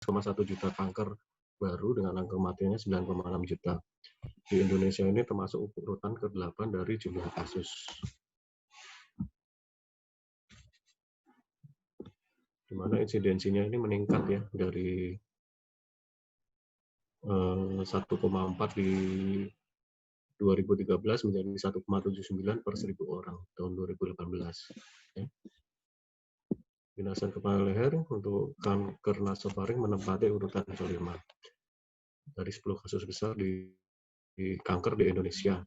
11,1 juta kanker baru dengan angka kematiannya 9,6 juta. Di Indonesia ini termasuk urutan ke-8 dari jumlah kasus. Di mana insidensinya ini meningkat ya dari 1,4 di 2013 menjadi 1,79 per 1.000 orang tahun 2018. Ya. Binasan kepala leher untuk kanker nasofaring menempati urutan kelima dari 10 kasus besar di kanker di Indonesia.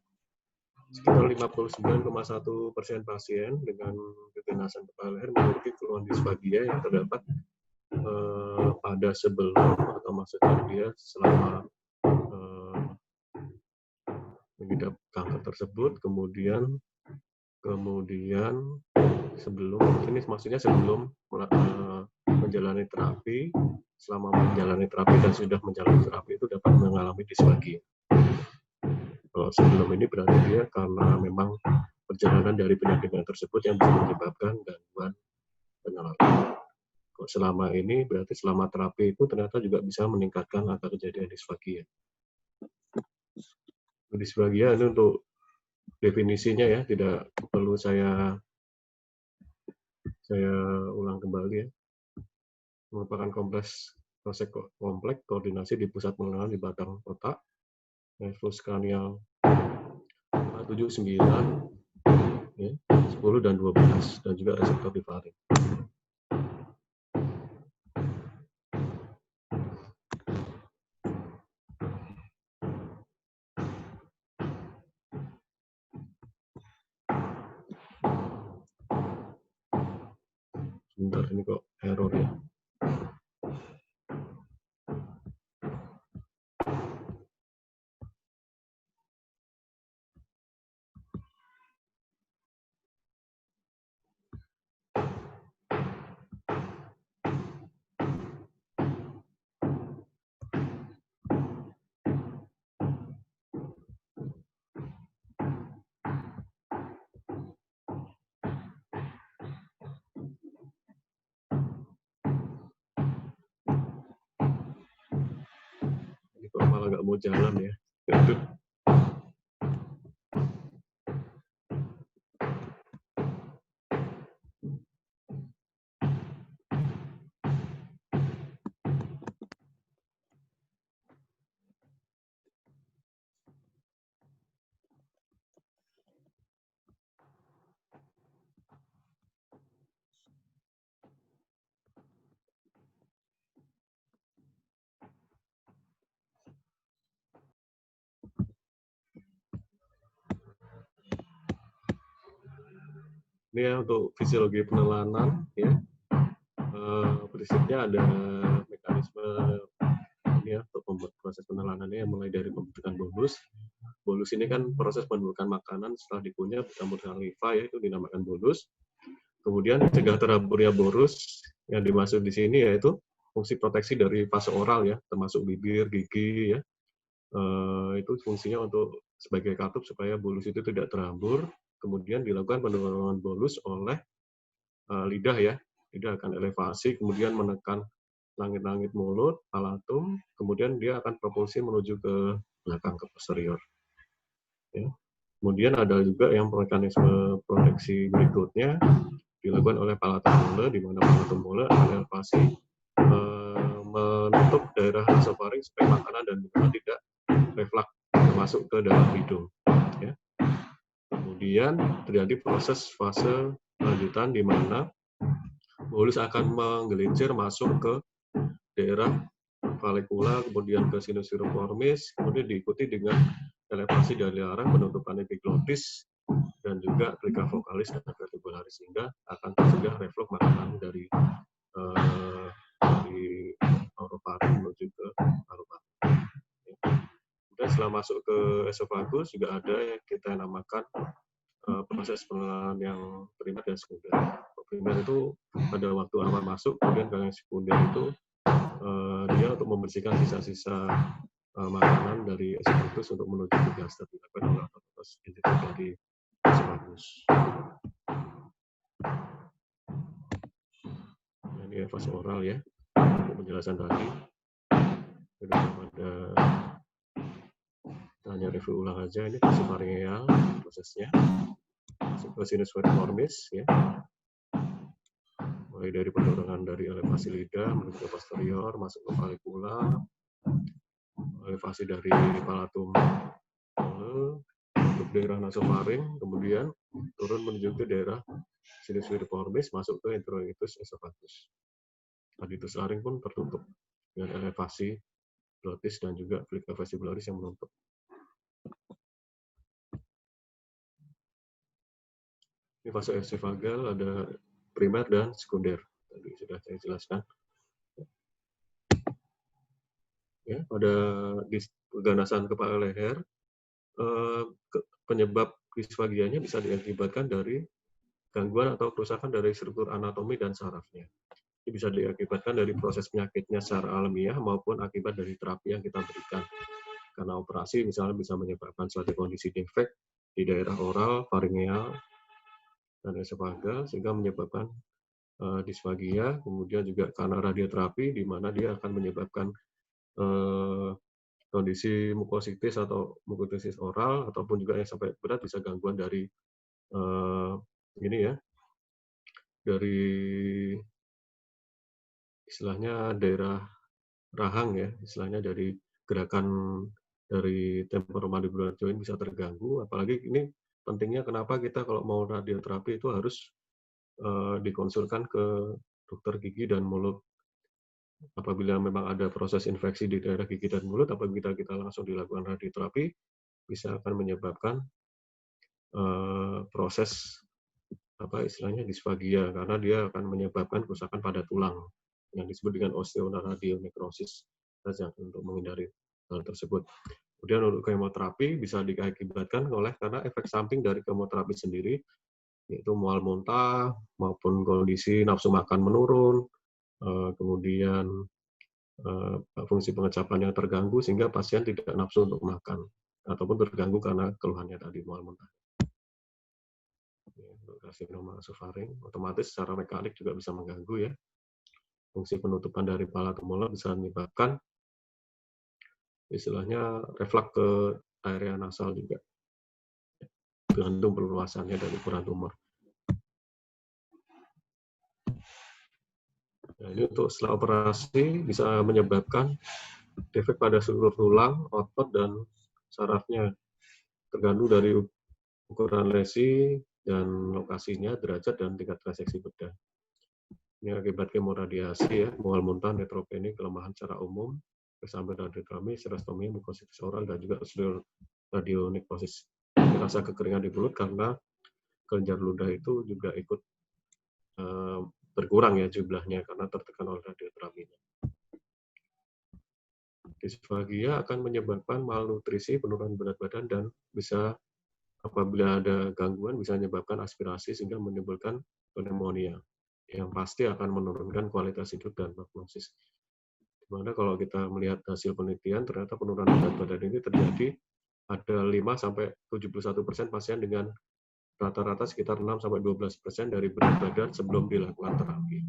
Sekitar 59,1% pasien dengan keganasan kepala leher memiliki keluhan disfagia yang terdapat pada sebelum atau maksudnya dia selama mengidap kanker tersebut, kemudian sebelum ini maksudnya sebelum menjalani terapi, selama menjalani terapi dan sudah menjalani terapi itu dapat mengalami disfagia. Kalau sebelum ini berarti dia karena memang perjalanan dari penyakit tersebut yang bisa menyebabkan gangguan penalaran. Kalau selama ini berarti selama terapi itu ternyata juga bisa meningkatkan angka kejadian disfagia. Disfagia ini untuk definisinya ya, tidak perlu saya ulang kembali ya. Merupakan proses kompleks koordinasi di pusat pengenalan di batang otak, nervus kranial 7, 9, ya, 10, dan 12, dan juga reseptor di faring. Sebentar, ini kok error ya. Ini kok malah nggak mau jalan ya. Ini ya untuk fisiologi penelanan ya. Prinsipnya ada mekanisme ini ya untuk membuat proses penelanannya yang mulai dari pembentukan bolus. Bolus ini kan proses penumbukan makanan setelah dikunyah bercampur dengan limfa ya, itu dinamakan bolus. Kemudian cegah teraburnya bolus yang dimaksud di sini yaitu fungsi proteksi dari fase oral ya, termasuk bibir, gigi ya. Itu fungsinya untuk sebagai katup supaya bolus itu tidak terhambur. Kemudian dilakukan penurunan bolus oleh lidah ya. Lidah akan elevasi, kemudian menekan langit-langit mulut, palatum, kemudian dia akan propulsi menuju ke belakang, ke posterior. Ya. Kemudian ada juga yang mekanisme proteksi berikutnya dilakukan oleh palatum mole, di mana palatum mole akan elevasi menutup daerah nasofaring supaya makanan dan minuman tidak refleks masuk ke dalam hidung. Ya. Kemudian terjadi proses fase lanjutan di mana bolus akan menggelincir masuk ke daerah valikula, kemudian ke sinus piriformis, kemudian diikuti dengan elevasi dari larang, penutupan epiglotis, dan juga plika vokalis dan verticularis, sehingga akan tercegah reflux makanan dari orofaring menuju ke paru-paru. Kemudian setelah masuk ke esofagus juga ada yang kita namakan proses pengenalan yang primer dan sekunder. Primer itu pada waktu awal masuk, kemudian kalau yang sekunder itu dia untuk membersihkan sisa-sisa makanan dari esofagus untuk menuju ke gaster, dilakukan oleh otot injektif dari esofagus. Ini fase oral ya. untuk penjelasan tadi. Daripada hanya review ulang aja, ini fase faringeal prosesnya. Masuk ke sinus veriformis ya. Mulai dari pendorongan dari elevasi lidah menuju ke posterior, masuk ke valikula, elevasi dari palatum untuk daerah nasofaring, kemudian turun menuju ke daerah sinus veriformis, masuk ke introitus esophagus. Aditus laring pun tertutup dengan elevasi glotis dan juga plica vestibularis yang menutup. Ini fase esofagal ada primer dan sekunder. Tadi sudah saya jelaskan. Ya, pada peganasan kepala leher, penyebab disfagianya bisa diakibatkan dari gangguan atau kerusakan dari struktur anatomi dan sarafnya. Ini bisa diakibatkan dari proses penyakitnya secara alamiah maupun akibat dari terapi yang kita berikan. Karena operasi misalnya bisa menyebabkan suatu kondisi defek di daerah oral, faringeal, dan esofagal sehingga menyebabkan disfagia, kemudian juga karena radioterapi di mana dia akan menyebabkan kondisi mukositis atau mukositis oral ataupun juga yang sampai berat bisa gangguan dari ini ya, dari istilahnya daerah rahang ya, istilahnya dari gerakan dari temporomandibular joint bisa terganggu. Apalagi ini pentingnya kenapa kita kalau mau radioterapi itu harus dikonsulkan ke dokter gigi dan mulut. Apabila memang ada proses infeksi di daerah gigi dan mulut, apabila kita langsung dilakukan radioterapi, bisa akan menyebabkan proses apa istilahnya disfagia karena dia akan menyebabkan kerusakan pada tulang yang disebut dengan osteoradionekrosis untuk menghindari hal tersebut. Kemudian untuk kemoterapi bisa diakibatkan oleh karena efek samping dari kemoterapi sendiri, yaitu mual muntah maupun kondisi nafsu makan menurun, kemudian fungsi pengecapan yang terganggu sehingga pasien tidak nafsu untuk makan ataupun terganggu karena keluhannya tadi mual muntah. Karsinoma esofaring otomatis secara mekanik juga bisa mengganggu ya. Fungsi penutupan dari palatum molar bisa menyebabkan istilahnya refleks ke area nasal juga. Tergantung perluasannya dari ukuran tumor. Nah, ini untuk setelah operasi bisa menyebabkan defek pada struktur tulang, otot, dan sarafnya. Tergantung dari ukuran lesi dan lokasinya, derajat, dan tingkat reseksi bedah. Ini akibat kemoradiasi ya, mual muntah, neutropenia, kelemahan secara umum, kesampaian radioterapia, serostomi, mukositis oral, dan juga radionekrosis. Rasa kekeringan di mulut karena kelenjar ludah itu juga ikut berkurang ya jumlahnya karena tertekan oleh radioterapi. Disfagia akan menyebabkan malnutrisi, penurunan berat badan, dan bisa apabila ada gangguan bisa menyebabkan aspirasi sehingga menimbulkan pneumonia yang pasti akan menurunkan kualitas hidup dan prognosis. Dimana kalau kita melihat hasil penelitian ternyata penurunan berat badan ini terjadi ada 5-71% pasien dengan rata-rata sekitar 6-12% dari berat badan sebelum dilakukan terapi.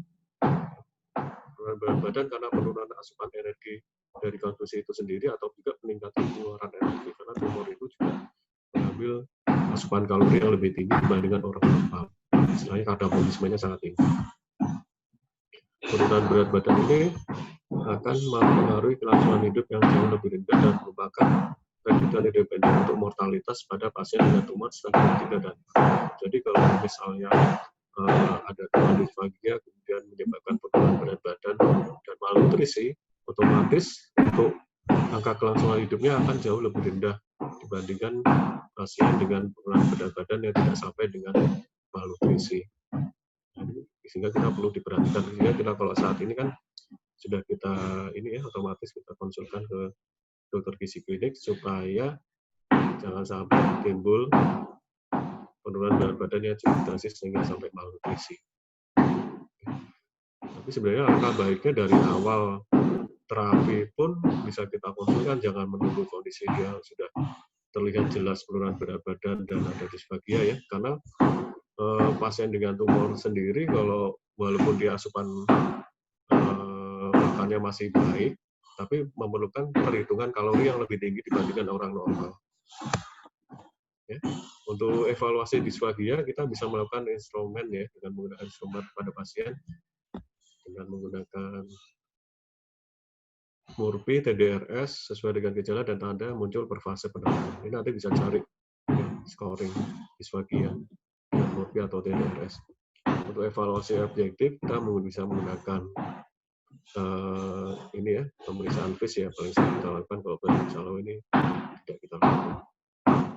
Penurunan berat badan karena penurunan asupan energi dari konsumsi itu sendiri atau juga peningkatan pengeluaran energi karena tumor itu juga mengambil asupan kalori yang lebih tinggi dibandingkan orang normal. Istilahnya katabolismenya sangat tinggi. Penurunan berat badan ini akan mempengaruhi kelangsungan hidup yang jauh lebih rendah dan merupakan prediktor independen untuk mortalitas pada pasien dengan tumor stadium 3 dan 4. Jadi kalau misalnya ada tumor disfagia kemudian menyebabkan penurunan berat badan dan malnutrisi, otomatis untuk angka kelangsungan hidupnya akan jauh lebih rendah dibandingkan pasien dengan penurunan berat badan yang tidak sampai dengan malnutrisi. Sehingga kita perlu diperhatikan. Sehingga kita kalau saat ini kan sudah kita ini ya otomatis kita konsulkan ke dokter gizi klinik supaya jangan sampai timbul penurunan berat badan yang cukup drastis sehingga sampai malnutrisi. Tapi sebenarnya langkah baiknya dari awal terapi pun bisa kita konsulkan, jangan menunggu kondisi dia sudah terlihat jelas penurunan berat badan dan ada disfagia ya, karena pasien dengan tumor sendiri kalau walaupun dia asupan makan kesehatannya masih baik, tapi memerlukan perhitungan kalori yang lebih tinggi dibandingkan orang normal. Ya. Untuk evaluasi disfagia, kita bisa melakukan instrumen ya, dengan menggunakan instrumen pada pasien, dengan menggunakan MURPI, TDRS, sesuai dengan gejala dan tanda muncul per fase penanganan. Ini nanti bisa cari ya, scoring disfagia dengan MURPI atau TDRS. Untuk evaluasi objektif, kita bisa menggunakan ini ya, pemeriksaan FIS ya, paling sering kita lakukan. Kalau ini tidak kita lakukan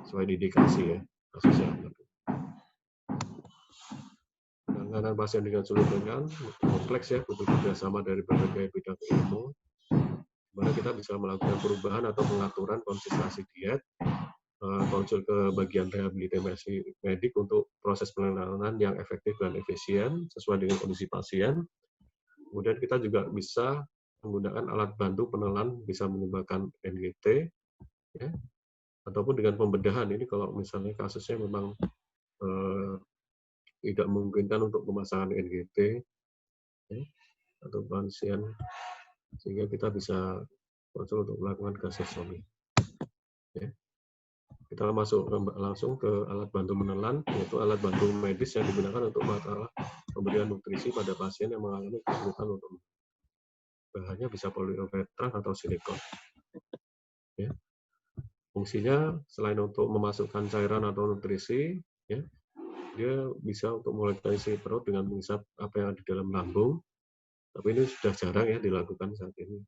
sesuai indikasi ya, kasusnya. Penanganan pasien dengan sulit ringan kompleks ya, butuh kerjasama dari berbagai bidang ilmu, dimana kita bisa melakukan perubahan atau pengaturan konsistensi diet, konsul ke bagian rehabilitasi medik untuk proses penanganan yang efektif dan efisien sesuai dengan kondisi pasien. Kemudian kita juga bisa menggunakan alat bantu penelan, bisa menggunakan NGT, ya, ataupun dengan pembedahan. Ini kalau misalnya kasusnya memang tidak memungkinkan untuk pemasangan NGT, ya, atau pasien, sehingga kita bisa konsul untuk melakukan gasostomi. Ya. Kita masuk langsung ke alat bantu menelan, yaitu alat bantu medis yang digunakan untuk masalah pemberian nutrisi pada pasien yang mengalami kesulitan untuk bahannya bisa poliuretran atau silikon. Ya. Fungsinya selain untuk memasukkan cairan atau nutrisi, ya, dia bisa untuk memolekulasi perut dengan menghisap apa yang ada di dalam lambung. Tapi ini sudah jarang ya dilakukan saat ini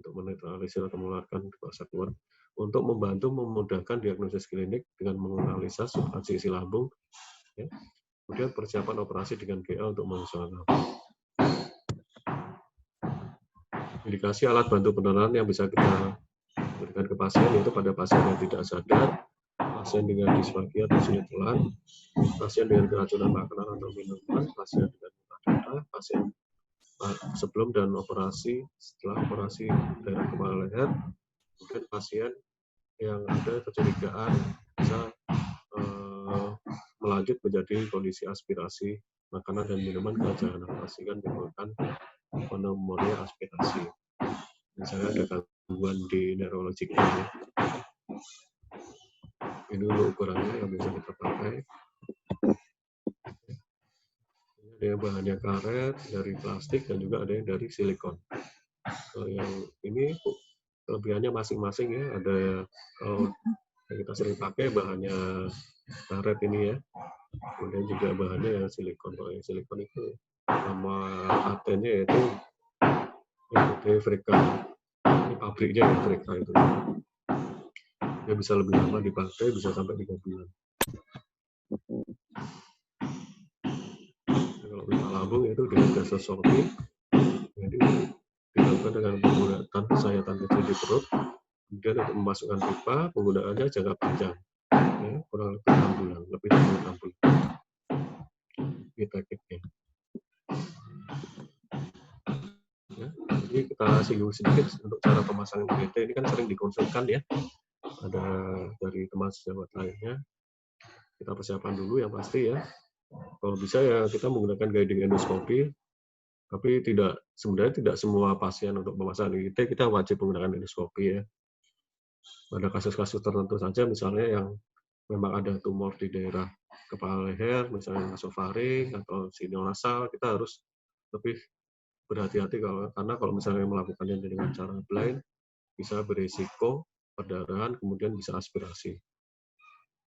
untuk menetralisir atau mengeluarkan kesatuan. Untuk membantu memudahkan diagnosis klinik dengan menganalisa substansi isi lambung, ya. Kemudian persiapan operasi dengan GA untuk mengusahakan. Indikasi alat bantu penelan yang bisa kita berikan ke pasien yaitu pada pasien yang tidak sadar, pasien dengan disfagia atau sulit telan, pasien dengan keracunan makanan atau minuman, pasien dengan luka darah, pasien sebelum dan operasi, setelah operasi daerah kepala leher, kemudian pasien yang ada kecurigaan bisa melanjut menjadi kondisi aspirasi makanan dan minuman ke saluran nafas, sehingga menimbulkan pneumonia aspirasi. Misalnya ada gangguan di neurologiknya. Ini dulu ukurannya yang bisa kita pakai. Ada yang bahannya karet, dari plastik, dan juga ada yang dari silikon. Kalau yang ini kelebihannya masing-masing ya. Ada kalau yang kita sering pakai bahannya karet ini ya. Kemudian juga bahannya yang silikon. Kalau yang silikon itu nama patennya yaitu Freka. Ini pabriknya ya, Freka itu. Dia bisa lebih lama dipakai, bisa sampai 3 bulan. Kalau luka lambung itu dengan gasostomi, jadi dilakukan dengan penggunaan sayatan kecil di perut, kemudian untuk memasukkan pipa, penggunaannya jangka panjang, ya, kurang lebih 6 bulan, lebih dari 6 bulan. Ini tekniknya. Ya, jadi kita singgung sedikit untuk cara pemasangan GT. Ini kan sering dikonsulkan ya, ada dari teman sejawat lainnya. Kita persiapan dulu yang pasti ya. Kalau bisa ya kita menggunakan guiding endoskopi, tapi sebenarnya tidak semua pasien untuk pemasangan GT kita wajib menggunakan endoskopi ya. Pada kasus-kasus tertentu saja, misalnya yang memang ada tumor di daerah kepala leher, misalnya nasofaring atau sinonasal, kita harus lebih berhati-hati karena kalau misalnya melakukannya dengan cara blind bisa berisiko perdarahan, kemudian bisa aspirasi.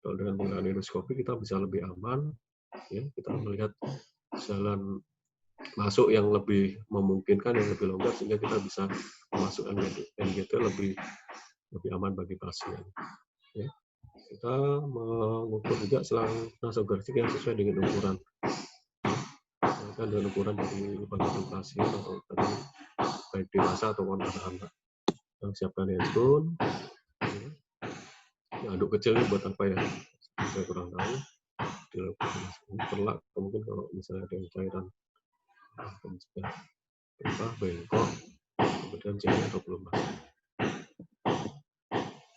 Kalau dengan menggunakan endoskopi kita bisa lebih aman, ya, kita melihat jalan masuk yang lebih memungkinkan, yang lebih longgar, sehingga kita bisa memasukkan NGT lebih aman bagi pasien. Ya. Kita mengukur juga selang nasogardik yang sesuai dengan ukuran. Kan dengan ukuran dari bagi pasien atau tadi baik dewasa atau anak-anak. Kita siapkan handphone. Ya, anduk kecil ini buat apa ya? Saya kurang tahu. Perlak, mungkin kalau misalnya ada yang cairan bengkok, kemudian jari atau pelumas.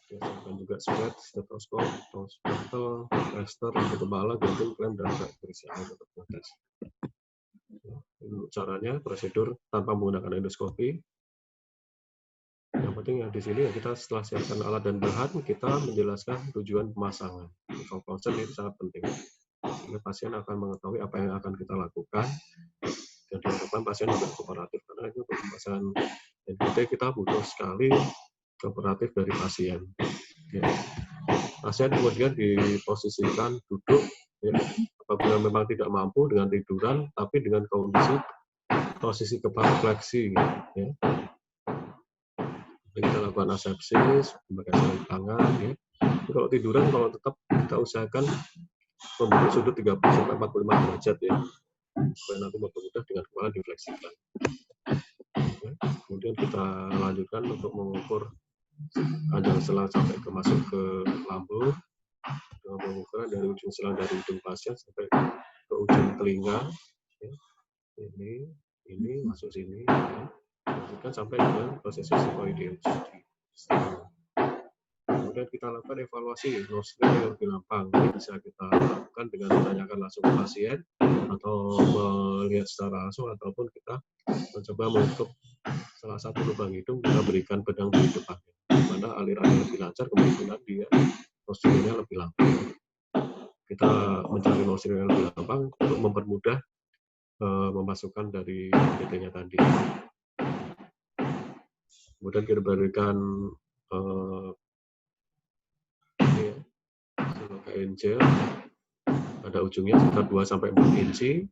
Siapkan juga spread, stetoskop, tonspetel, tester untuk kepala, jantung, klem, dan berisi air untuk ngetes. caranya, prosedur tanpa menggunakan endoskopi. Yang penting ya di sini ya kita setelah siapkan alat dan bahan, kita menjelaskan tujuan pemasangan. Info consent ini sangat penting. Sehingga pasien akan mengetahui apa yang akan kita lakukan, dan diharapkan pasien juga kooperatif. Karena itu untuk pemasangan NGT kita butuh sekali kooperatif dari pasien. Ya. Pasien kemudian diposisikan duduk, ya, apabila memang tidak mampu dengan tiduran, tapi dengan kondisi posisi kepala fleksi. Ya. Kita lakukan asepsis, memakai sarung tangan. Ya. Jadi kalau tiduran, kalau tetap kita usahakan membentuk sudut 30-45 derajat ya, supaya nanti mempermudah dengan kepala difleksikan. Ya. Kemudian kita lanjutkan untuk mengukur panjang selang sampai masuk ke lambung, dengan pengukuran dari ujung selang dari hidung pasien sampai ke ujung telinga. Ya. Ini masuk sini. Ya. Lanjutkan sampai dengan proses sigmoideus. Kemudian kita lakukan evaluasi nostril yang lebih gampang. Ini bisa kita lakukan dengan menanyakan langsung ke pasien, atau melihat secara langsung, ataupun kita mencoba menutup salah satu lubang hidung, kita berikan pedang di depannya, di mana alirannya lebih lancar, kemungkinan dia nostrilnya lebih lampang. Kita mencari nostril yang lebih gampang untuk mempermudah memasukkan dari NGT-nya tadi. Kemudian kita berikan kain gel, ada ujungnya sekitar 2-4 inci.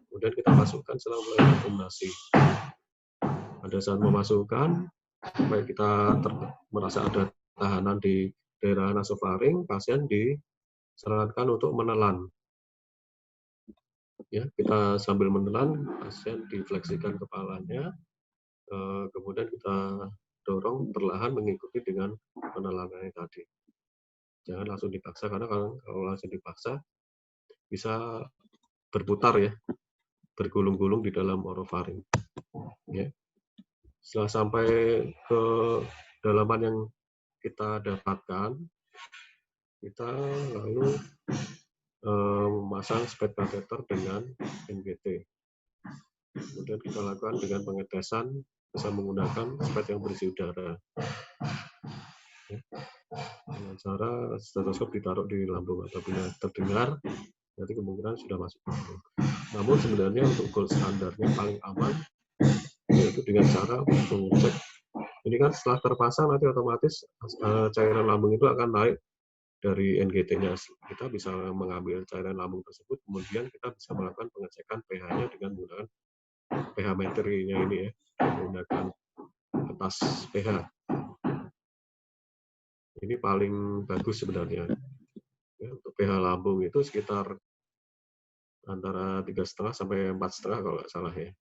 Kemudian kita masukkan selang mulai akumulasi. Pada saat memasukkan, supaya kita merasa ada tahanan di daerah nasofaring, pasien disarankan untuk menelan. Ya, kita sambil menelan, pasien difleksikan kepalanya, kemudian kita dorong perlahan mengikuti dengan penelanannya tadi. Jangan langsung dipaksa, karena kalau langsung dipaksa bisa berputar ya, bergulung-gulung di dalam orofaring. Ya. Setelah sampai ke dalaman yang kita dapatkan, kita lalu memasang spade catheter dengan NGT. Kemudian kita lakukan dengan pengetesan, bisa menggunakan spade yang berisi udara. Ya. Dengan cara stetoskop ditaruh di lambung, apabila terdengar, berarti kemungkinan sudah masuk lambung. Namun sebenarnya untuk gold standarnya paling aman, yaitu dengan cara mengecek. Ini kan setelah terpasang nanti otomatis cairan lambung itu akan naik dari NGT-nya. Kita bisa mengambil cairan lambung tersebut, kemudian kita bisa melakukan pengecekan pH-nya dengan menggunakan pH meternya ini ya, menggunakan kertas pH. Ini paling bagus sebenarnya. Ya, untuk pH lambung itu sekitar antara 3,5 sampai 4,5 kalau nggak salah ya.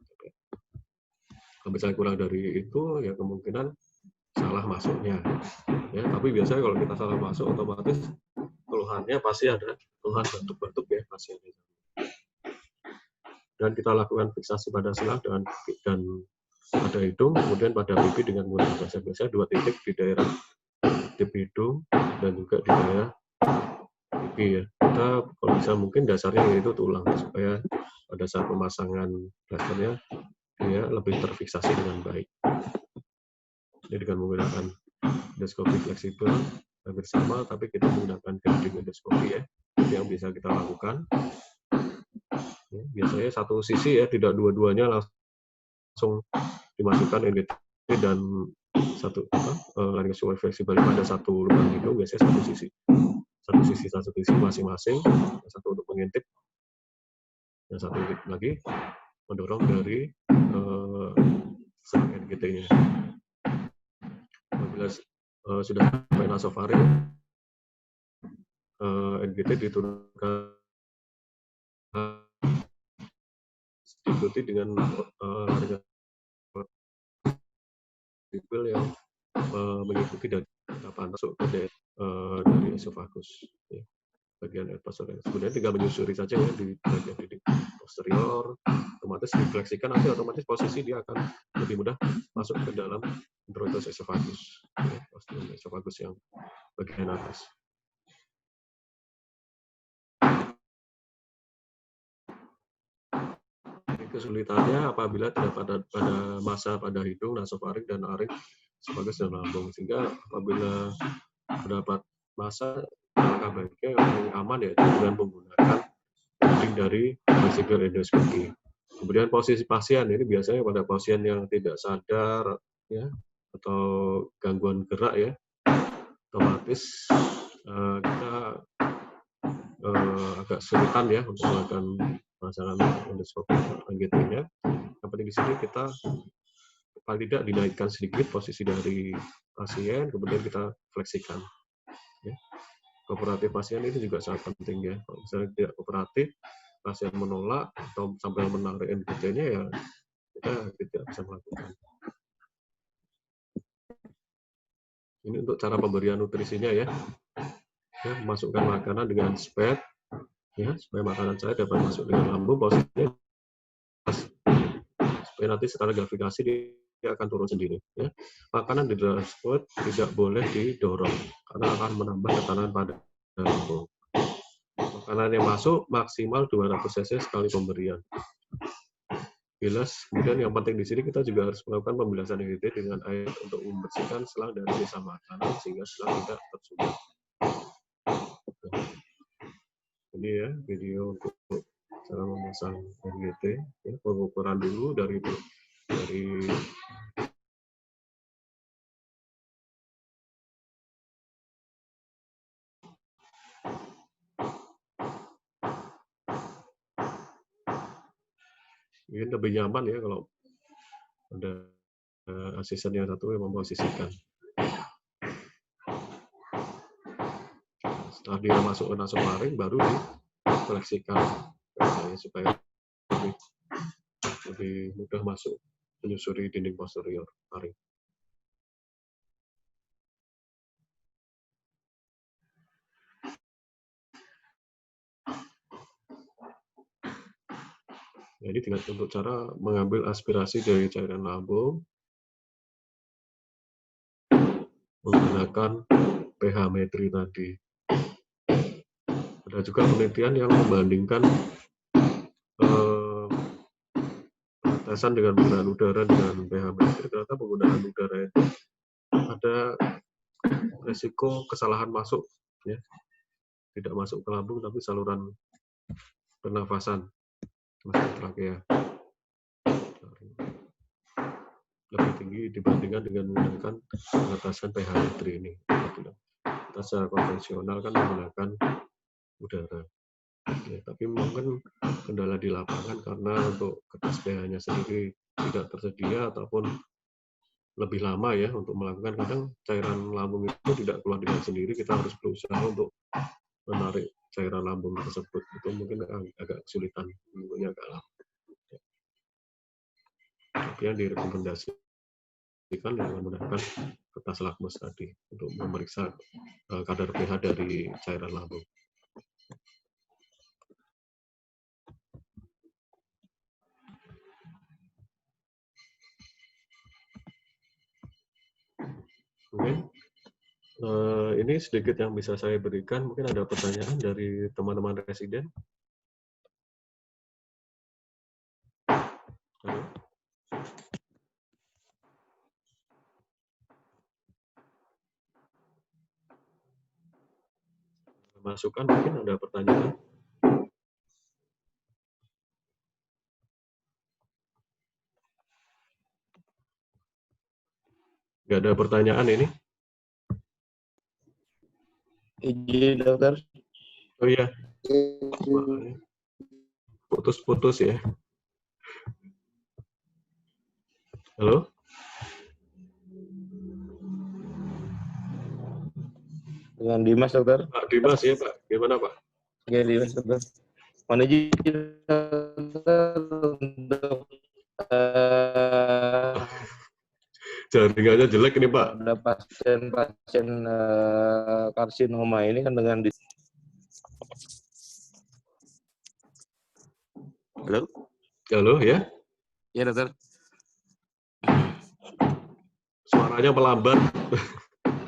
Kalau misalnya kurang dari itu, ya kemungkinan salah masuknya. Ya, tapi biasanya kalau kita salah masuk, otomatis keluhannya pasti ada keluhan batuk-batuk ya pasiennya. Dan kita lakukan fiksasi pada selang dan pada hidung, kemudian pada pipi dengan menggunakan biasanya 2 titik di daerah tip hidung dan juga di daerah pipi ya. Kita kalau bisa mungkin dasarnya yaitu tulang, supaya pada saat pemasangan plasternya dia lebih terfiksasi dengan baik. Jadi dengan menggunakan endoskopi fleksibel hampir sama, tapi kita menggunakan guiding endoskopi ya, yang bisa kita lakukan. Ya, biasanya satu sisi ya, tidak dua-duanya langsung dimasukkan NGT, dan satu laryngoscope fleksibel pada satu lubang hidung, biasanya satu sisi masing-masing, satu untuk mengintip, dan satu lagi mendorong dari selang NGT-nya. Apabila sudah sampai nasofaring, NGT diturunkan diikuti dengan laryngoscope yang mengikuti dari tahapan masuk ke dari esofagus, ya, bagian posterior. Kemudian tinggal menyusuri saja ya di bagian dinding posterior, otomatis difleksikan, nanti otomatis posisi dia akan lebih mudah masuk ke dalam introitus esofagus, ya, posterior esofagus yang bagian atas. kesulitannya apabila terdapat pada masa pada hidung, nasofaring, dan laring sebagai saluran lambung. Sehingga apabila terdapat masa, langkah baiknya yang paling aman yaitu dengan menggunakan reading dari vesical endoskopi. Kemudian posisi pasien ini biasanya pada pasien yang tidak sadar ya atau gangguan gerak ya, otomatis kita agak sulitan ya untuk melakukan pemasangan endoskopi NGT-nya. Yang penting di sini kita paling tidak dinaikkan sedikit posisi dari pasien, kemudian kita fleksikan. Ya. Kooperatif pasien ini juga sangat penting ya. Kalau misalnya tidak kooperatif, pasien menolak atau sampai menarik NGT-nya ya kita tidak bisa melakukan. Ini untuk cara pemberian nutrisinya ya. Ya, masukkan makanan dengan spet ya supaya makanan saya dapat masuk dengan lambung posisinya supaya nanti setelah gravitasi dia akan turun sendiri ya. Makanan di dalam spet tidak boleh didorong karena akan menambah tekanan pada lambung. Makanan yang masuk maksimal 200 cc sekali pemberian. Bilas, kemudian yang penting di sini kita juga harus melakukan pembilasan NGT dengan air untuk membersihkan selang dari sisa makanan sehingga selang tidak tersumbat. Ini ya video untuk cara memasang NGT. Ya, pengukuran dulu dari ini lebih nyaman ya kalau ada asisten yang satu yang memposisikan. Setelah dia masuk ke nasofaring baru difleksikan supaya lebih mudah masuk menyusuri dinding posterior faring. Jadi untuk cara mengambil aspirasi dari cairan lambung menggunakan pH metri tadi. Ada juga penelitian yang membandingkan tetesan dengan penggunaan udara dengan pH metri. Ternyata penggunaan udara itu ada resiko kesalahan masuk, ya, tidak masuk ke lambung tapi saluran pernafasan, masuk trakea. Lebih tinggi dibandingkan dengan menggunakan pengetesan pH metri ini. Kita secara konvensional kan menggunakan udara. Ya, tapi mungkin kendala di lapangan karena untuk kertas pH-nya sendiri tidak tersedia ataupun lebih lama ya untuk melakukan. Kadang cairan lambung itu tidak keluar dengan sendiri, kita harus berusaha untuk menarik cairan lambung tersebut. Itu mungkin agak kesulitan, mungkin agak lama. Tapi yang direkomendasikan dengan menggunakan kertas lakmus tadi untuk memeriksa kadar pH dari cairan lambung. Oke. Ini sedikit yang bisa saya berikan. Mungkin ada pertanyaan dari teman-teman residen. Halo? Masukan mungkin ada pertanyaan. Nggak ada pertanyaan ini? Izin dokter. Oh iya. Putus-putus ya. Halo? Dengan Dimas dokter. Pak Dimas ya Pak. Gimana Pak? Ya Dimas dokter. Mohon izin untuk jaringannya jelek ini Pak. ada pasien-pasien karsinoma ini kan dengan Halo? Halo ya? Ya dokter. Suaranya melambat.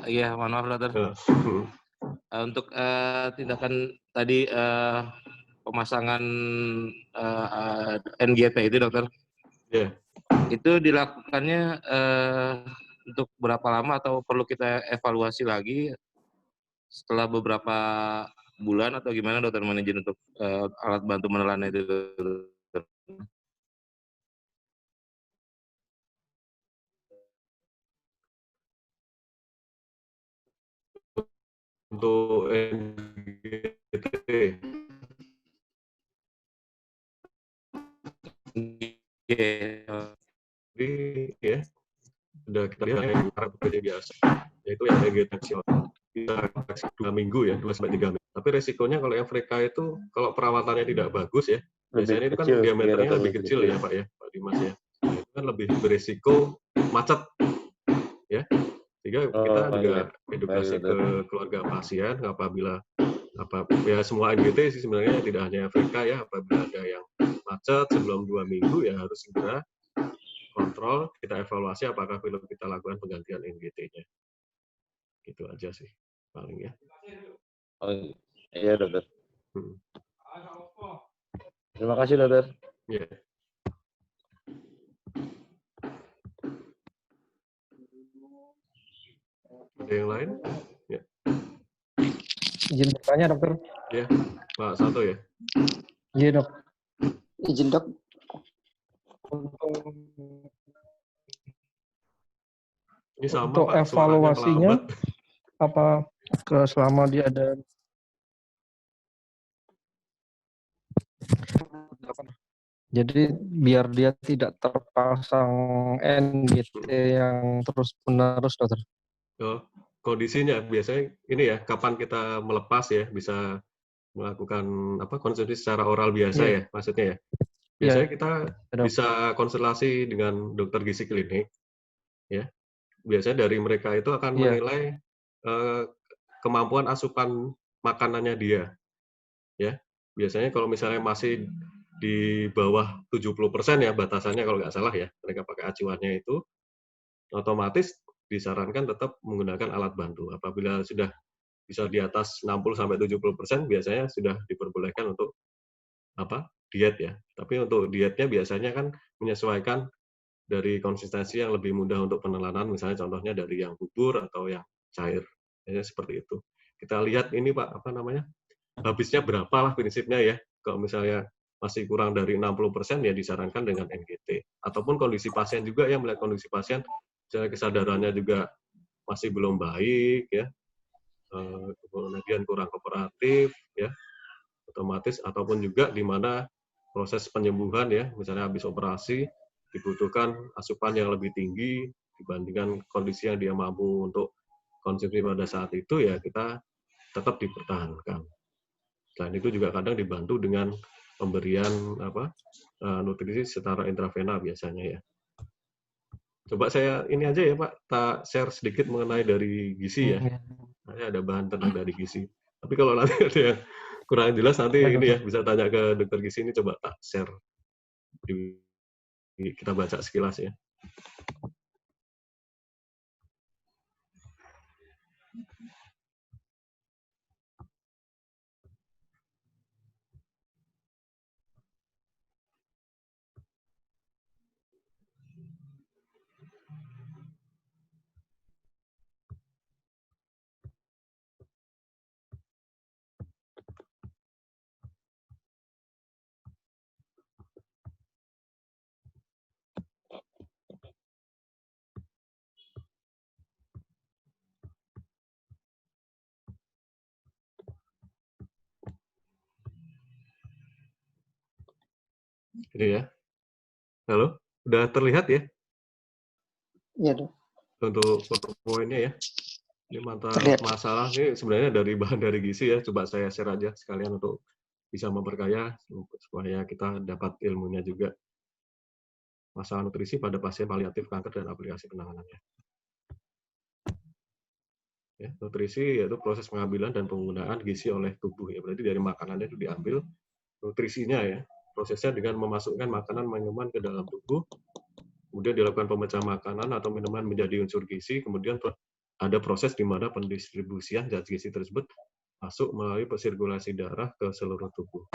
Iya, mohon maaf dokter. Untuk tindakan tadi pemasangan NGT itu dokter, Ya, itu dilakukannya untuk berapa lama atau perlu kita evaluasi lagi setelah beberapa bulan atau gimana dokter manajer untuk alat bantu menelan itu dokter? untuk NGT. Iya. Jadi ya, udah kita lihat yang cara bekerja biasa, yaitu yang NGT bisa 2 minggu ya, 2-3 minggu. Tapi resikonya kalau yang Freka itu, kalau perawatannya tidak bagus ya, biasanya itu kan Kecil, ya, diameternya dokter, lebih kecil ya Pak ya, Pak Dimas ya. Nah, itu kan lebih beresiko macet ya. Sehingga kita Oh juga iya, edukasi baik ke dokter. keluarga pasien apabila ya semua NGT sih sebenarnya tidak hanya Freka ya, apabila ada yang macet sebelum 2 minggu ya harus segera kontrol, kita evaluasi apakah perlu kita lakukan penggantian NGT-nya. Gitu aja sih paling ya. Oh iya dokter. Hmm. Terima kasih dokter. Ya. Ada yang lain? Ya. Izin bertanya dokter. Ya, Pak Sato ya. Iya dok. Izin dok. Ini sama Untuk Pak, suaranya evaluasinya melambat. apa selama dia ada jadi biar dia tidak terpasang NGT yang terus menerus dokter. Oh, kondisinya biasanya ini ya, kapan kita melepas ya, bisa melakukan konsumsi secara oral biasa Iya. ya, maksudnya ya. Iya, Biasanya kita dok. bisa konsultasi dengan dokter gizi klinik, ya. Biasanya dari mereka itu akan Iya. menilai kemampuan asupan makanannya dia, ya. Biasanya kalau misalnya masih di bawah 70% ya batasannya kalau nggak salah ya, mereka pakai acuannya itu, otomatis disarankan tetap menggunakan alat bantu. Apabila sudah bisa di atas 60-70%, biasanya sudah diperbolehkan untuk diet ya. Tapi untuk dietnya biasanya kan menyesuaikan dari konsistensi yang lebih mudah untuk penelanan, misalnya contohnya dari yang bubur atau yang cair. Ya, seperti itu. Kita lihat ini Pak, habisnya berapa lah prinsipnya ya. Kalau misalnya masih kurang dari 60% ya disarankan dengan NGT. Ataupun kondisi pasien juga ya, melihat kondisi pasien, misalnya kesadarannya juga masih belum baik ya, kemudian kurang kooperatif ya, otomatis ataupun juga di mana proses penyembuhan ya, misalnya habis operasi dibutuhkan asupan yang lebih tinggi dibandingkan kondisi yang dia mampu untuk konsumsi pada saat itu ya kita tetap dipertahankan. Selain itu juga kadang dibantu dengan pemberian nutrisi secara intravena biasanya ya. Coba saya ini aja ya Pak, tak share sedikit mengenai dari gizi ya. Saya ada bahan tentang dari gizi. Tapi kalau nanti ada yang kurang jelas nanti Baik, ini ya dokter. bisa tanya ke dokter gizi ini, coba tak share kita baca sekilas ya. Ini ya. Halo, udah terlihat ya Iya dok. untuk poin-poinnya ya. Ini Terlihat. masalah ini sebenarnya dari bahan dari gizi ya. Coba saya share aja sekalian untuk bisa memperkaya supaya kita dapat ilmunya juga. Masalah nutrisi pada pasien paliatif kanker dan aplikasi penanganannya. Ya, nutrisi yaitu proses pengambilan dan penggunaan gizi oleh tubuh ya. Berarti dari makanannya itu diambil nutrisinya ya. Prosesnya dengan memasukkan makanan minuman ke dalam tubuh, kemudian dilakukan pemecahan makanan atau minuman menjadi unsur gizi, kemudian ada proses di mana pendistribusian zat gizi tersebut masuk melalui sirkulasi darah ke seluruh tubuh.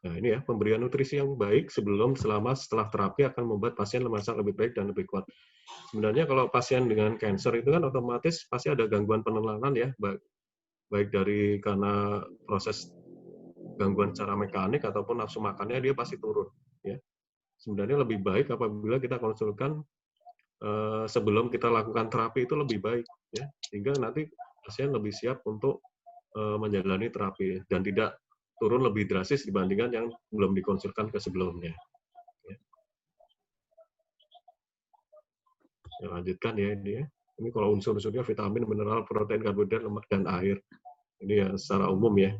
Nah, ini ya, pemberian nutrisi yang baik sebelum, selama, setelah terapi akan membuat pasien merasa lebih baik dan lebih kuat. Sebenarnya kalau pasien dengan kanker itu kan otomatis pasti ada gangguan penelanan ya, baik dari karena proses gangguan secara mekanik ataupun nafsu makannya dia pasti turun. Ya. Sebenarnya lebih baik apabila kita konsulkan sebelum kita lakukan terapi itu lebih baik, ya, sehingga nanti pasien lebih siap untuk menjalani terapi dan tidak turun lebih drastis dibandingkan yang belum dikonsulkan ke sebelumnya. Ya. Ya, lanjutkan ya ini ya. Ini kalau unsur-unsurnya vitamin, mineral, protein, karbohidrat, lemak, dan air. Ini ya secara umum ya.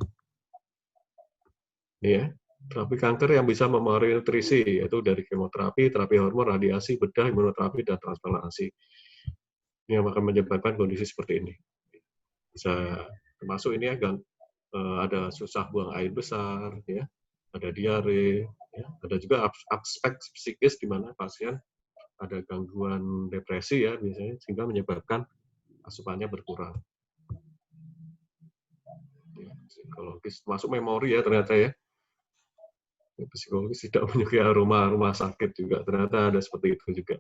Ini ya. Terapi kanker yang bisa mempengaruhi nutrisi, yaitu dari kemoterapi, terapi hormon, radiasi, bedah, imunoterapi, dan transplantasi. Ini yang akan menyebabkan kondisi seperti ini. Bisa termasuk ini ya, ada susah buang air besar, ya, ada diare, ya, ada juga aspek psikis di mana pasien ada gangguan depresi ya biasanya sehingga menyebabkan asupannya berkurang. Ya, psikologis masuk memori ya ternyata ya. Psikologis tidak menyukai aroma sakit juga ternyata ada seperti itu juga.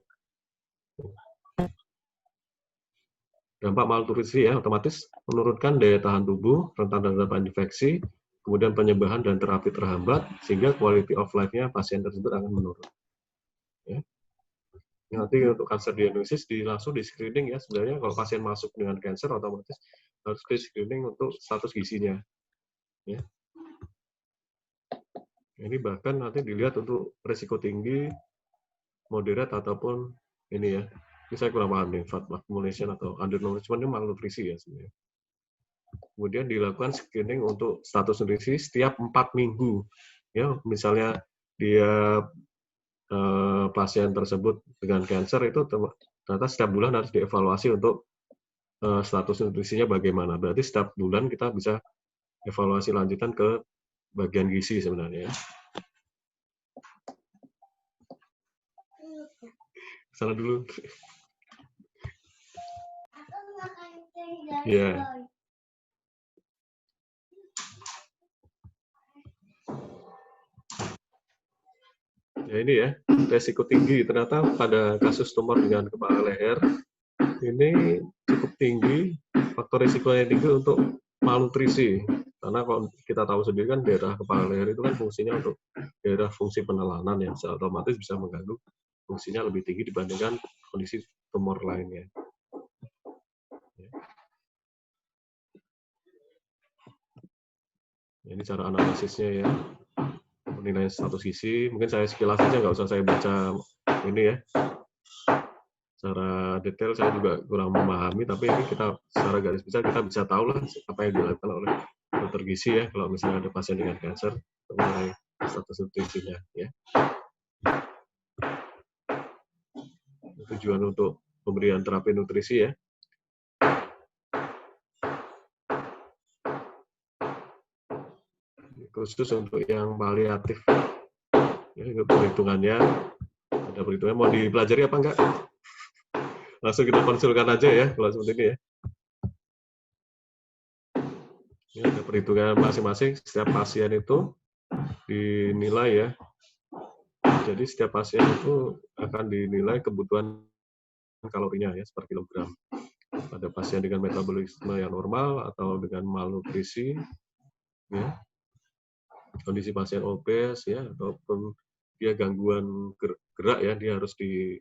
Dampak malnutrisi ya otomatis menurunkan daya tahan tubuh, rentan terhadap infeksi, kemudian penyembuhan dan terapi terhambat sehingga quality of life-nya pasien tersebut akan menurun. Ya. Nanti untuk kanker diagnosis langsung di screening ya sebenarnya kalau pasien masuk dengan kanker otomatis harus di screening untuk status gizinya. Ya. Ini bahkan nanti dilihat untuk risiko tinggi, moderat ataupun ini ya. Ini saya kurang paham nih, fat accumulation atau undernourishment ini malnutrisi ya sebenarnya. Kemudian dilakukan screening untuk status nutrisi setiap 4 minggu. Ya, misalnya dia pasien tersebut dengan kanker itu ternyata setiap bulan harus dievaluasi untuk status nutrisinya bagaimana. Berarti setiap bulan kita bisa evaluasi lanjutan ke bagian gizi sebenarnya. Salah dulu. Ya. Ya ini ya, resiko tinggi. Ternyata pada kasus tumor dengan kepala leher, ini cukup tinggi, faktor risikonya tinggi untuk malnutrisi. Karena kalau kita tahu sendiri kan daerah kepala leher itu kan fungsinya untuk daerah fungsi penelanan yang otomatis bisa mengganggu fungsinya lebih tinggi dibandingkan kondisi tumor lainnya. Ini cara analisisnya ya. Penilaian status gizi, mungkin saya sekilas saja, nggak usah saya baca ini ya. Secara detail saya juga kurang memahami, tapi ini kita secara garis besar kita bisa tahu lah apa yang dilakukan oleh dokter gizi ya, kalau misalnya ada pasien dengan kanker, mengenai status nutrisinya ya. Tujuan untuk pemberian terapi nutrisi ya. Khusus untuk yang paliatif. Ya, itu perhitungannya, ada perhitungannya. Mau dipelajari apa enggak? Langsung kita konsulkan aja ya, kalau seperti ini ya. Ini ada perhitungan masing-masing, setiap pasien itu dinilai ya. Jadi setiap pasien itu akan dinilai kebutuhan kalorinya ya, per kilogram. Ada pasien dengan metabolisme yang normal atau dengan malnutrisi, ya. Kondisi pasien obes ya, ataupun dia gangguan gerak ya, dia harus di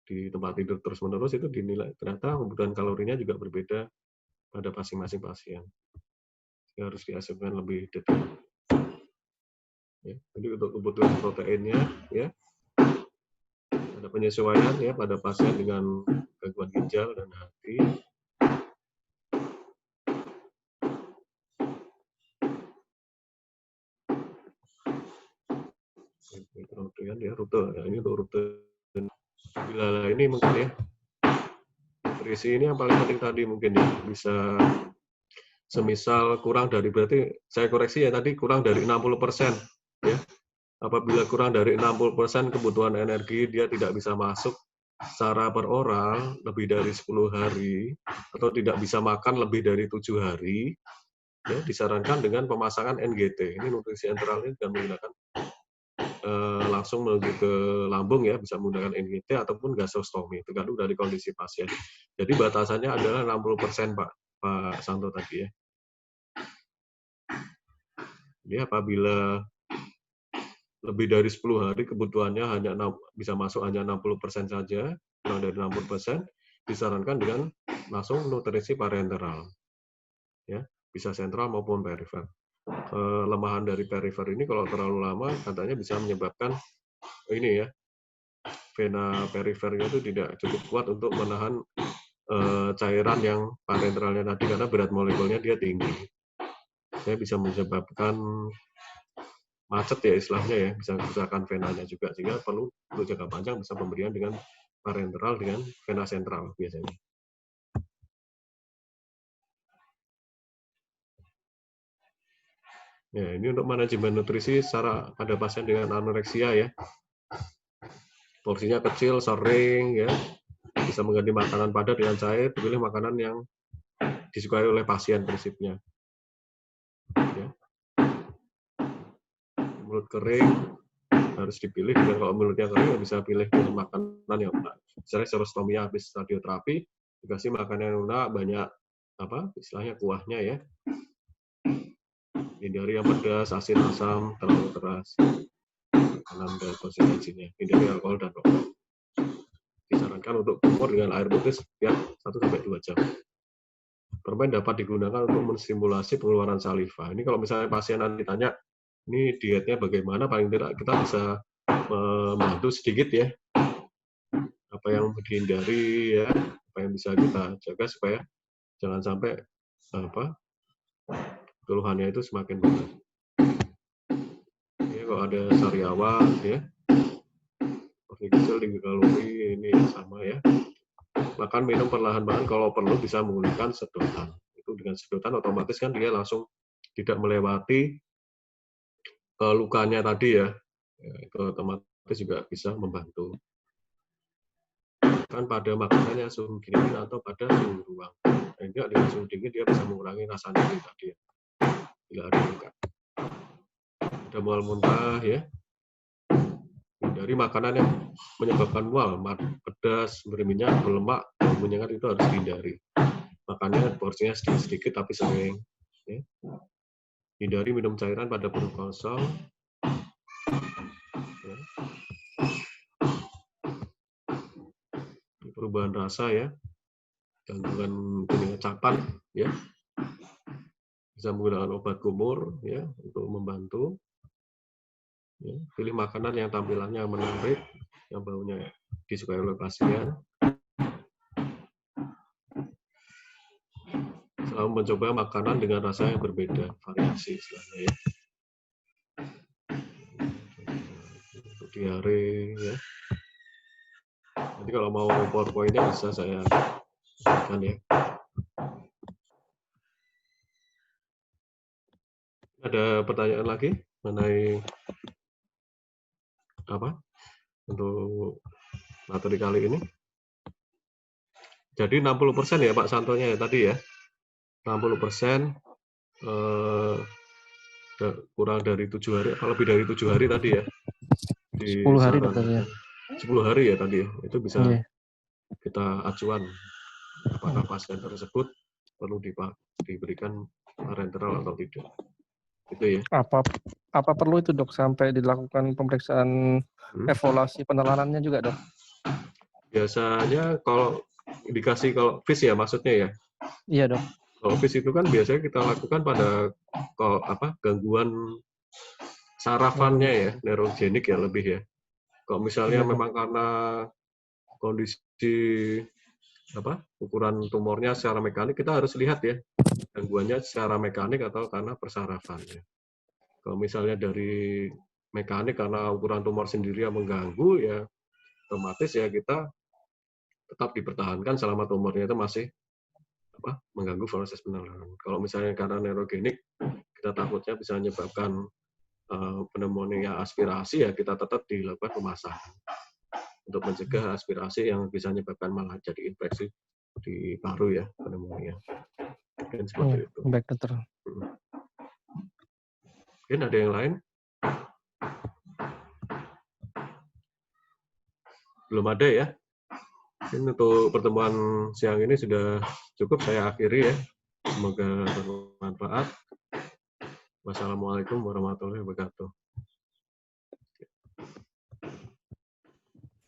tempat tidur terus-menerus, itu dinilai. Ternyata kebutuhan kalorinya juga berbeda pada masing-masing pasien. Dia harus diasumsikan lebih detail. Ya, jadi untuk kebutuhan proteinnya ya ada penyesuaian ya pada pasien dengan gangguan ginjal dan hati. Kemudian ya rute, ya, ini untuk rute. Bila ini mungkin ya nutrisi ini yang paling penting tadi mungkin ya, bisa semisal kurang dari, berarti saya koreksi ya tadi, kurang dari 60% ya. Apabila kurang dari 60% kebutuhan energi dia tidak bisa masuk secara per orang lebih dari 10 hari atau tidak bisa makan lebih dari 7 hari, ya disarankan dengan pemasangan NGT. Ini nutrisi enteral ini dengan menggunakan langsung menuju ke lambung ya, bisa menggunakan NGT ataupun gasostomi, tergantung dari kondisi pasien. Jadi batasannya adalah 60% Pak Santo tadi ya. Jadi apabila lebih dari 10 hari kebutuhannya bisa masuk hanya 60% saja, kurang dari 60%, disarankan dengan langsung nutrisi parenteral. Ya, bisa sentral maupun perifer. Kelemahan dari perifer ini kalau terlalu lama katanya bisa menyebabkan ini ya, vena perifernya itu tidak cukup kuat untuk menahan cairan yang parenteralnya tadi karena berat molekulnya dia tinggi. Saya bisa menyebabkan macet ya istilahnya ya, bisa kerusakan venanya juga, sehingga perlu untuk jangka panjang bisa pemberian dengan parenteral dengan vena sentral biasanya. Ya, ini untuk manajemen nutrisi secara pada pasien dengan anoreksia ya. Porsinya kecil, sering ya, bisa mengganti makanan padat dengan cair, pilih makanan yang disukai oleh pasien prinsipnya. Ya. Mulut kering harus dipilih, dan kalau mulutnya kering bisa pilih makanan yang lunak. Misalnya serostomia habis radioterapi, dikasih makanan yang lunak, banyak apa istilahnya kuahnya ya. Hindari yang pedas, asin, asam, terlalu keras. Kanan dan konsistensinya. Hindari alkohol dan rokok. Disarankan untuk kumur dengan air putih setiap 1-2 jam. Permen dapat digunakan untuk menstimulasi pengeluaran saliva. Ini kalau misalnya pasien nanti tanya, ini dietnya bagaimana, paling tidak kita bisa membantu sedikit ya. Apa yang dihindari ya, apa yang bisa kita jaga supaya jangan sampai keluhannya itu semakin berat. Ya, kalau ada sariawan ya, porsi kecil tinggi kalori, ini sama ya. Makan minum perlahan-lahan, kalau perlu bisa menggunakan sedotan. Itu dengan sedotan otomatis kan dia langsung tidak melewati lukanya tadi ya. Itu otomatis juga bisa membantu. Kan pada makanannya suhu dingin atau pada suhu ruang. Sehingga dengan suhu dingin dia bisa mengurangi rasa nyeri tadi ya. Bila ada luka. Ada mual muntah ya. Dari makanan yang menyebabkan mual, pedas, berminyak, berlemak, menyengat itu harus dihindari. Makannya porsinya sedikit-sedikit tapi sering. Ya. Hindari minum cairan pada perut kosong. Ya. Perubahan rasa ya, gangguan capan ya. Bisa menggunakan obat kumur ya untuk membantu. Ya, pilih makanan yang tampilannya menarik, yang baunya disukai oleh pasien. Selalu mencoba makanan dengan rasa yang berbeda, variasi istilahnya ya. Untuk diare ya. Nanti kalau mau PowerPoint-nya bisa saya berikan ya. Ada pertanyaan lagi mengenai apa untuk materi kali ini? Jadi 60% ya Pak Santonya ya tadi ya. 60% kurang dari 7 hari, atau lebih dari 7 hari tadi ya. 10 hari dokter ya. 10 hari ya tadi ya. Itu bisa kita acuan apakah pasien tersebut perlu diberikan parenteral atau tidak. Itu ya. Apa perlu itu dok sampai dilakukan pemeriksaan evaluasi penelarannya juga dok? Biasanya kalau indikasi kalau FIS ya maksudnya ya. Iya dok. Kalau FIS itu kan biasanya kita lakukan pada gangguan sarafannya ya, neurogenik ya lebih ya. Kalau misalnya memang karena kondisi ukuran tumornya secara mekanik, kita harus lihat ya gangguannya secara mekanik atau karena persarafan ya. Kalau misalnya dari mekanik karena ukuran tumor sendiri yang mengganggu ya, otomatis ya kita tetap dipertahankan selama tumornya itu masih mengganggu proses penelaran. Kalau misalnya karena neurogenik, kita takutnya bisa menyebabkan pneumonia aspirasi ya, kita tetap dilakukan pemasangan untuk mencegah aspirasi yang bisa menyebabkan malah jadi infeksi di paru ya, pneumonia. Mungkin seperti itu. Baik dokter. Mungkin ada yang lain? Belum ada ya? Mungkin untuk pertemuan siang ini sudah cukup, saya akhiri ya. Semoga bermanfaat. Wassalamualaikum warahmatullahi wabarakatuh.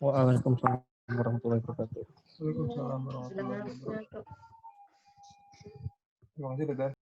Waalaikumsalam warahmatullahi wabarakatuh. Waalaikumsalam warahmatullahi wabarakatuh. Terima kasih, Dada.